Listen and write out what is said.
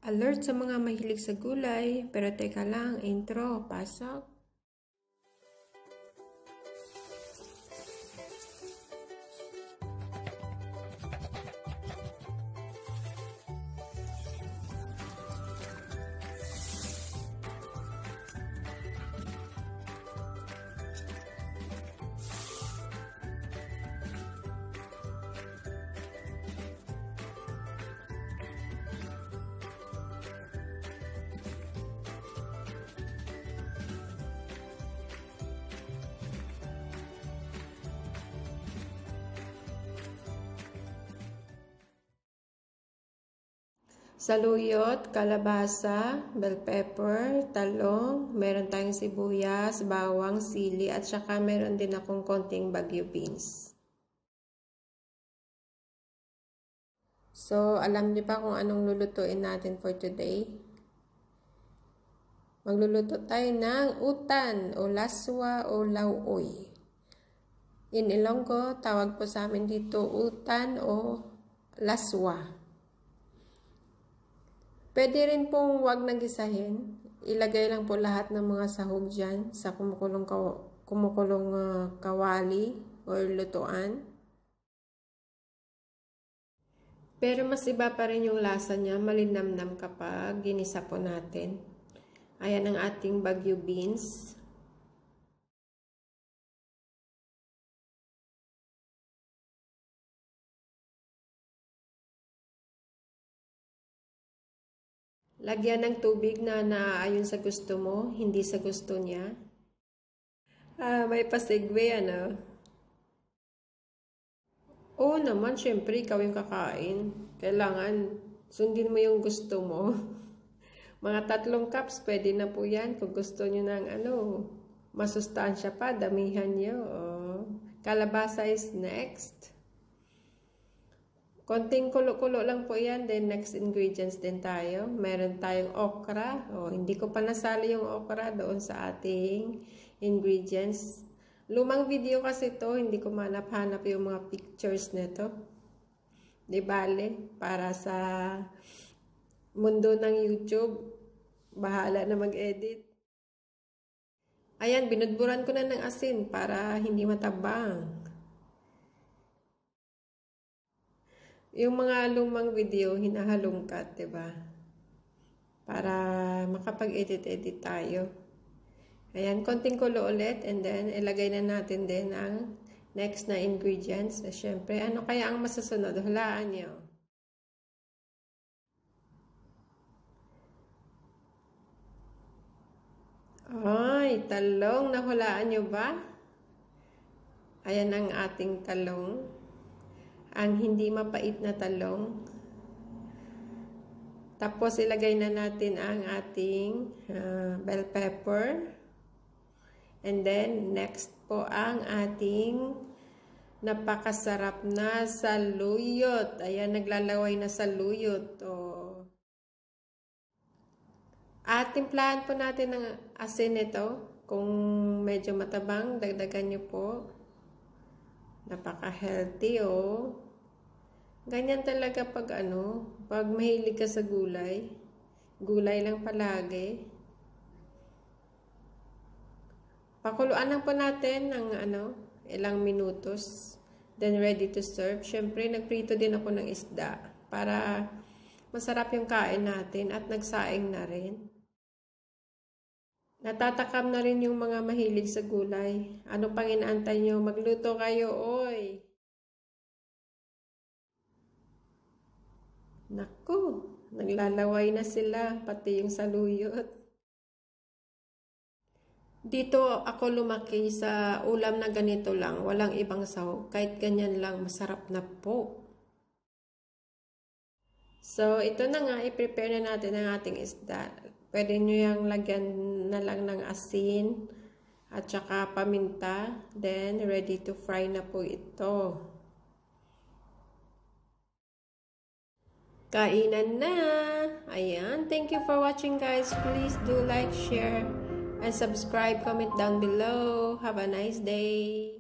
Alert sa mga mahilig sa gulay, pero teka lang, intro, pasok. Saluyot, kalabasa, bell pepper, talong, meron tayong sibuyas, bawang, sili, at saka meron din akong konting Baguio beans. So, alam niyo pa kung anong lulutuin natin for today? Magluluto tayo ng utan o laswa o lauoy. In Ilonggo, tawag po sa amin dito utan o laswa. Pwede rin pong wag nagisahin. Ilagay lang po lahat ng mga sahog dyan sa kumukulong kawali or lutuan. Pero mas iba pa rin yung lasa niya, malinamnam kapag ginisa po natin. Ayan ang ating Baguio beans. Lagyan ng tubig na naayon sa gusto mo, hindi sa gusto niya. May pasigwe, ano? Oo naman, syempre, ikaw yung kakain. Kailangan sundin mo yung gusto mo. Mga 3 cups, pwede na po yan. Kung gusto nyo ng masustansya pa, damihan nyo. Kalabasa is next. Konting kulo-kulo lang po yan. Then next ingredients din tayo. Meron tayong okra. Hindi ko pa nasali yung okra doon sa ating ingredients. Lumang video kasi to, hindi ko manap-hanap yung mga pictures nito. Di bale, para sa mundo ng YouTube, bahala na mag-edit. Ayan, binudburan ko na ng asin para hindi matabang. Yung mga lumang video, hinahalongkat, diba? Para makapag-edit-edit tayo. Ayan, konting kulo ulit. And then, ilagay na natin din ang next na ingredients. Siyempre, ano kaya ang masusunod? Hulaan nyo. Ay, talong. Nahulaan nyo ba? Ayan ang ating talong. Ang hindi mapait na talong. Tapos ilagay na natin ang ating bell pepper. And then next po ang ating napakasarap na saluyot. Ayan, naglalaway na saluyot. At timplahan po natin ng asin ito. Kung medyo matabang, dagdagan nyo po. Napaka-healthy, Ganyan talaga pag pag mahilig ka sa gulay. Gulay lang palagi. Pakuluan lang po natin ng ilang minutos. Then ready to serve. Syempre, nagprito din ako ng isda para masarap yung kain natin at nagsaing na rin. Natatakam na rin yung mga mahilig sa gulay. Ano pang inaantay nyo? Magluto kayo, oy! Naku, naglalaway na sila, pati yung saluyot. Dito ako lumaki sa ulam na ganito lang, walang ibang sahog. Kahit ganyan lang, masarap na po. So, ito na nga, i-prepare na natin ang ating isda. Pwede nyo yung lagyan na lang ng asin at saka paminta. Then, ready to fry na po ito. Kainan na! Ayan. Thank you for watching, guys. Please do like, share, and subscribe. Comment down below. Have a nice day.